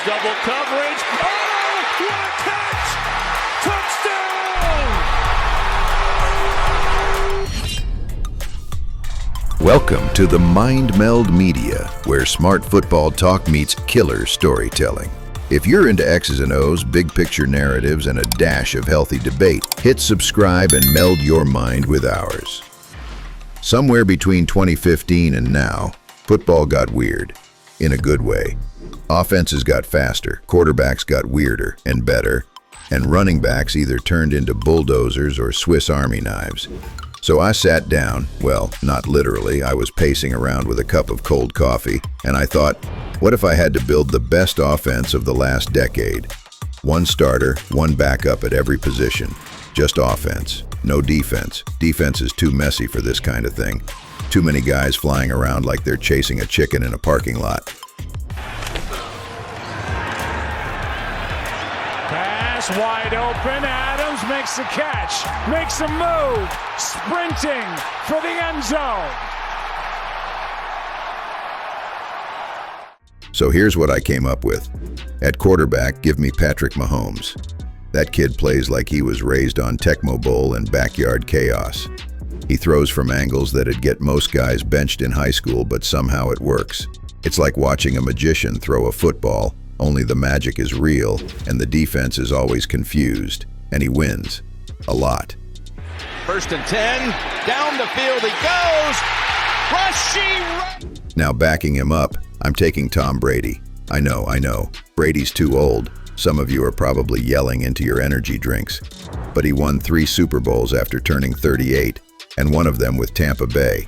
double coverage. Oh, what a catch! Touchdown! Welcome to the MindMeld Media, where smart football talk meets killer storytelling. If you're into X's and O's, big picture narratives, and a dash of healthy debate, hit subscribe and meld your mind with ours. Somewhere between 2015 and now, football got weird, in a good way. Offenses got faster, quarterbacks got weirder and better, and running backs either turned into bulldozers or Swiss Army knives. So I sat down, well, not literally, I was pacing around with a cup of cold coffee, and I thought, what if I had to build the best offense of the last decade? One starter, one backup at every position. Just offense, no defense. Defense is too messy for this kind of thing. Too many guys flying around like they're chasing a chicken in a parking lot. Pass wide open. Adams makes the catch, makes a move, sprinting for the end zone. So here's what I came up with. At quarterback, give me Patrick Mahomes. That kid plays like he was raised on Tecmo Bowl and backyard chaos. He throws from angles that'd get most guys benched in high school, but somehow it works. It's like watching a magician throw a football, only the magic is real and the defense is always confused, and he wins. A lot. 1st and 10, down the field he goes! Now backing him up, I'm taking Tom Brady. I know, Brady's too old. Some of you are probably yelling into your energy drinks. But he won 3 Super Bowls after turning 38, and one of them with Tampa Bay.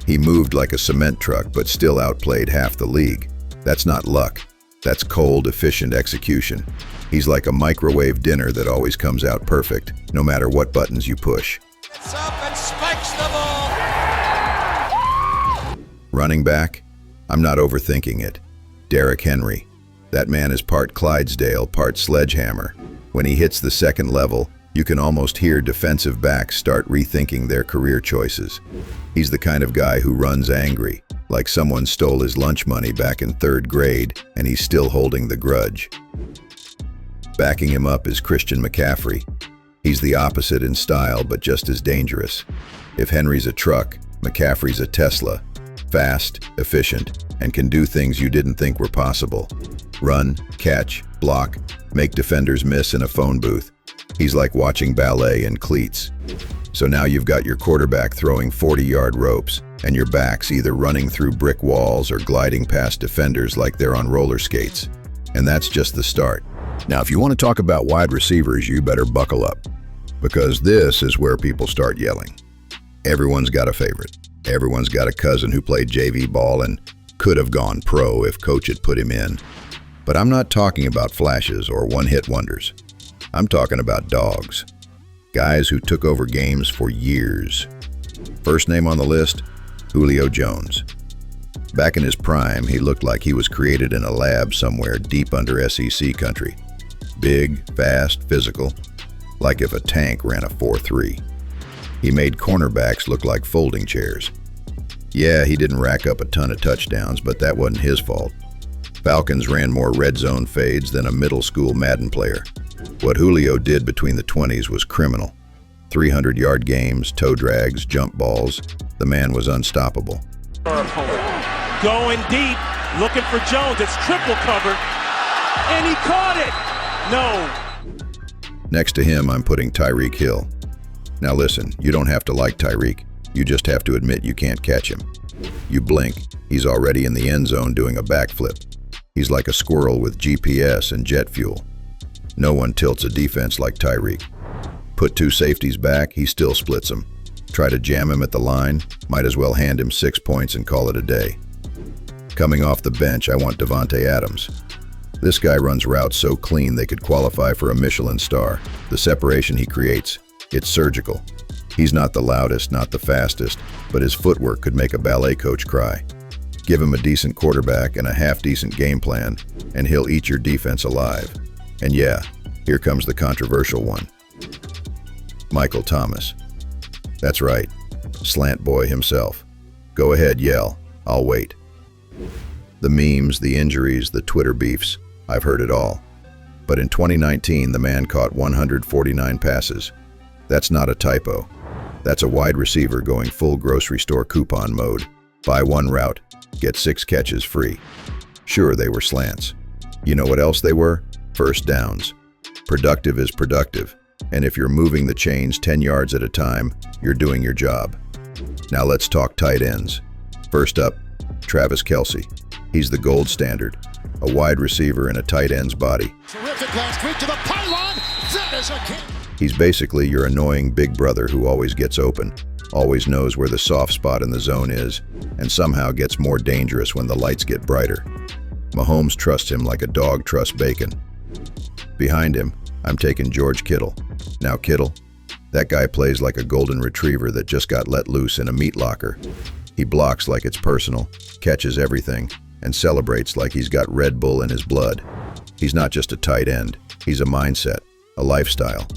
He moved like a cement truck, but still outplayed half the league. That's not luck. That's cold, efficient execution. He's like a microwave dinner that always comes out perfect, no matter what buttons you push. It's up and spikes the ball! Running back? I'm not overthinking it. Derrick Henry. That man is part Clydesdale, part sledgehammer. When he hits the second level, you can almost hear defensive backs start rethinking their career choices. He's the kind of guy who runs angry, like someone stole his lunch money back in 3rd grade and he's still holding the grudge. Backing him up is Christian McCaffrey. He's the opposite in style, but just as dangerous. If Henry's a truck, McCaffrey's a Tesla. Fast, efficient, and can do things you didn't think were possible. Run, catch, block, make defenders miss in a phone booth. He's like watching ballet and cleats. So now you've got your quarterback throwing 40-yard ropes, and your backs either running through brick walls or gliding past defenders like they're on roller skates. And that's just the start. Now, if you want to talk about wide receivers, you better buckle up, because this is where people start yelling. Everyone's got a favorite. Everyone's got a cousin who played JV ball and could have gone pro if coach had put him in. But I'm not talking about flashes or one-hit wonders. I'm talking about dogs. Guys who took over games for years. First name on the list, Julio Jones. Back in his prime, he looked like he was created in a lab somewhere deep under SEC country. Big, fast, physical, like if a tank ran a 4.3. He made cornerbacks look like folding chairs. Yeah, he didn't rack up a ton of touchdowns, but that wasn't his fault. Falcons ran more red zone fades than a middle school Madden player. What Julio did between the 20s was criminal. 300-yard games, toe drags, jump balls. The man was unstoppable. Going deep, looking for Jones. It's triple covered, and he caught it. No. Next to him, I'm putting Tyreek Hill. Now listen, you don't have to like Tyreek. You just have to admit you can't catch him. You blink, he's already in the end zone doing a backflip. He's like a squirrel with GPS and jet fuel. No one tilts a defense like Tyreek. Put 2 safeties back, he still splits them. Try to jam him at the line, might as well hand him 6 points and call it a day. Coming off the bench, I want Davante Adams. This guy runs routes so clean they could qualify for a Michelin star. The separation he creates, it's surgical. He's not the loudest, not the fastest, but his footwork could make a ballet coach cry. Give him a decent quarterback and a half-decent game plan, and he'll eat your defense alive. And yeah, here comes the controversial one. Michael Thomas. That's right, slant boy himself. Go ahead, yell. I'll wait. The memes, the injuries, the Twitter beefs, I've heard it all. But in 2019, the man caught 149 passes. That's not a typo. That's a wide receiver going full grocery store coupon mode. Buy one route, get 6 catches free. Sure, they were slants. You know what else they were? First downs. Productive is productive, and if you're moving the chains 10 yards at a time, you're doing your job. Now let's talk tight ends. First up, Travis Kelce. He's the gold standard, a wide receiver in a tight end's body. Terrific last week to the pylon. That is a kick. He's basically your annoying big brother who always gets open, always knows where the soft spot in the zone is, and somehow gets more dangerous when the lights get brighter. Mahomes trusts him like a dog trusts bacon. Behind him, I'm taking George Kittle. Now Kittle, that guy plays like a golden retriever that just got let loose in a meat locker. He blocks like it's personal, catches everything, and celebrates like he's got Red Bull in his blood. He's not just a tight end, he's a mindset, a lifestyle,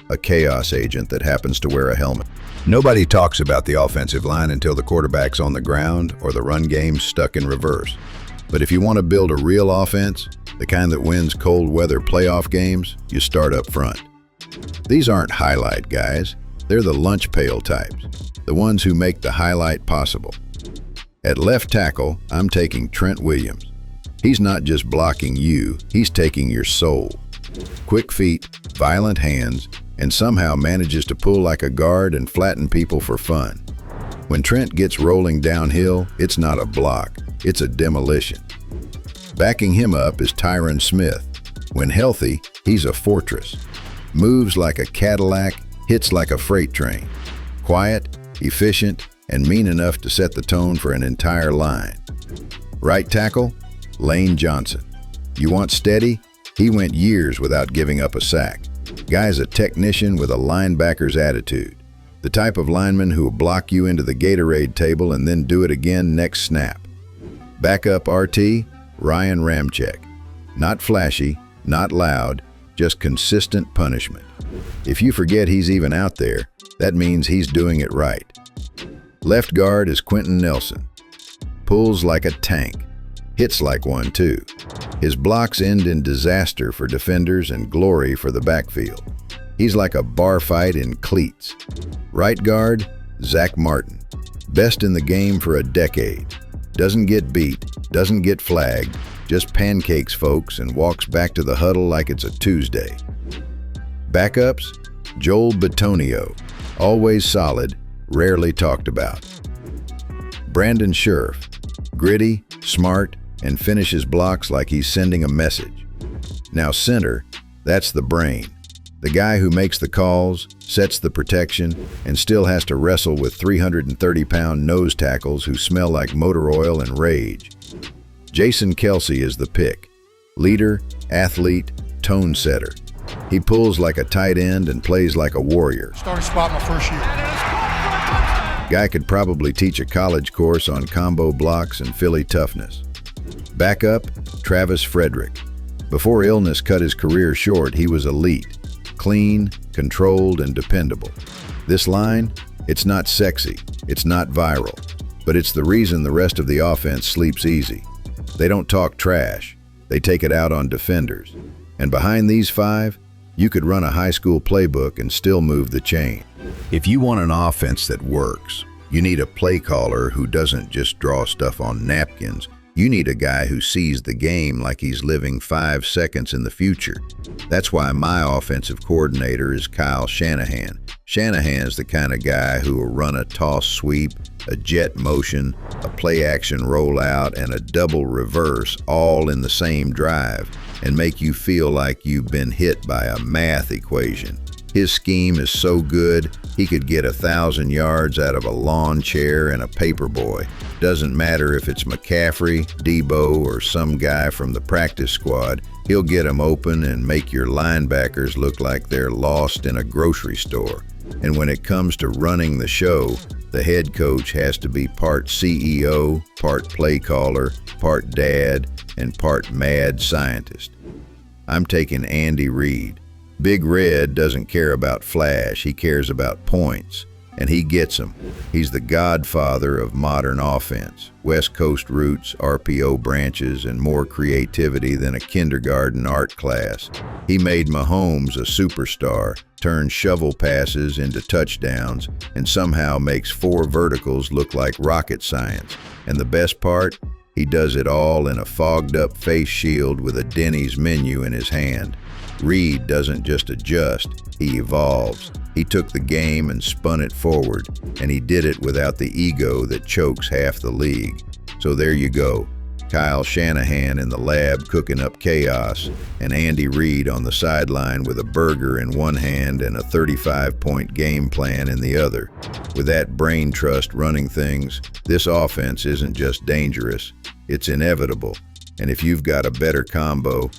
a chaos agent that happens to wear a helmet. Nobody talks about the offensive line until the quarterback's on the ground or the run game's stuck in reverse. But if you want to build a real offense, the kind that wins cold weather playoff games, you start up front. These aren't highlight guys, they're the lunch pail types, the ones who make the highlight possible. At left tackle, I'm taking Trent Williams. He's not just blocking you, he's taking your soul. Quick feet, violent hands, and somehow manages to pull like a guard and flatten people for fun. When Trent gets rolling downhill, it's not a block, it's a demolition. Backing him up is Tyron Smith. When healthy, he's a fortress. Moves like a Cadillac, hits like a freight train. Quiet, efficient, and mean enough to set the tone for an entire line. Right tackle, Lane Johnson. You want steady? He went years without giving up a sack. Guy's a technician with a linebacker's attitude. The type of lineman who will block you into the Gatorade table and then do it again next snap. Backup RT, Ryan Ramczyk. Not flashy, not loud, just consistent punishment. If you forget he's even out there, that means he's doing it right. Left guard is Quentin Nelson. Pulls like a tank. Hits like one too. His blocks end in disaster for defenders and glory for the backfield. He's like a bar fight in cleats. Right guard, Zach Martin. Best in the game for a decade. Doesn't get beat, doesn't get flagged, just pancakes folks and walks back to the huddle like it's a Tuesday. Backups, Joel Bitonio. Always solid, rarely talked about. Brandon Scherf. Gritty, smart, and finishes blocks like he's sending a message. Now center, that's the brain. The guy who makes the calls, sets the protection, and still has to wrestle with 330-pound nose tackles who smell like motor oil and rage. Jason Kelce is the pick. Leader, athlete, tone setter. He pulls like a tight end and plays like a warrior. Starting spot my first year. Guy could probably teach a college course on combo blocks and Philly toughness. Backup, Travis Frederick. Before illness cut his career short, he was elite. Clean, controlled, and dependable. This line, it's not sexy, it's not viral, but it's the reason the rest of the offense sleeps easy. They don't talk trash, they take it out on defenders. And behind these 5, you could run a high school playbook and still move the chain. If you want an offense that works, you need a play caller who doesn't just draw stuff on napkins. You need a guy who sees the game like he's living 5 seconds in the future. That's why my offensive coordinator is Kyle Shanahan. Shanahan's the kind of guy who will run a toss sweep, a jet motion, a play-action rollout, and a double reverse all in the same drive and make you feel like you've been hit by a math equation. His scheme is so good, he could get 1,000 yards out of a lawn chair and a paperboy. Doesn't matter if it's McCaffrey, Debo, or some guy from the practice squad, he'll get them open and make your linebackers look like they're lost in a grocery store. And when it comes to running the show, the head coach has to be part CEO, part play caller, part dad, and part mad scientist. I'm taking Andy Reid. Big Red doesn't care about flash, he cares about points. And he gets them. He's the godfather of modern offense. West Coast roots, RPO branches, and more creativity than a kindergarten art class. He made Mahomes a superstar, turned shovel passes into touchdowns, and somehow makes 4 verticals look like rocket science. And the best part? He does it all in a fogged-up face shield with a Denny's menu in his hand. Reed doesn't just adjust, he evolves. He took the game and spun it forward, and he did it without the ego that chokes half the league. So there you go, Kyle Shanahan in the lab cooking up chaos, and Andy Reid on the sideline with a burger in one hand and a 35-point game plan in the other. With that brain trust running things, this offense isn't just dangerous, it's inevitable. And if you've got a better combo,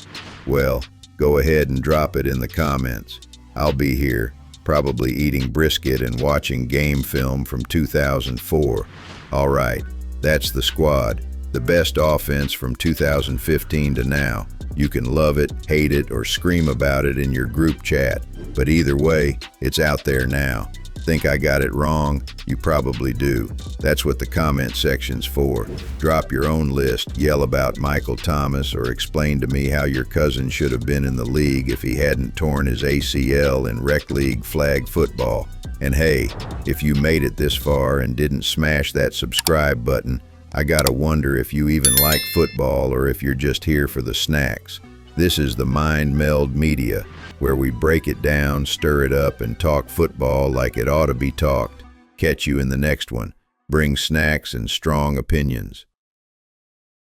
well, go ahead and drop it in the comments. I'll be here, probably eating brisket and watching game film from 2004. All right, that's the squad. The best offense from 2015 to now. You can love it, hate it, or scream about it in your group chat. But either way, it's out there now. Think I got it wrong? You probably do. That's what the comment section's for. Drop your own list, yell about Michael Thomas, or explain to me how your cousin should have been in the league if he hadn't torn his ACL in rec league flag football. And hey, if you made it this far and didn't smash that subscribe button, I gotta wonder if you even like football or if you're just here for the snacks. This is the MindMeld Media, where we break it down, stir it up, and talk football like it ought to be talked. Catch you in the next one. Bring snacks and strong opinions.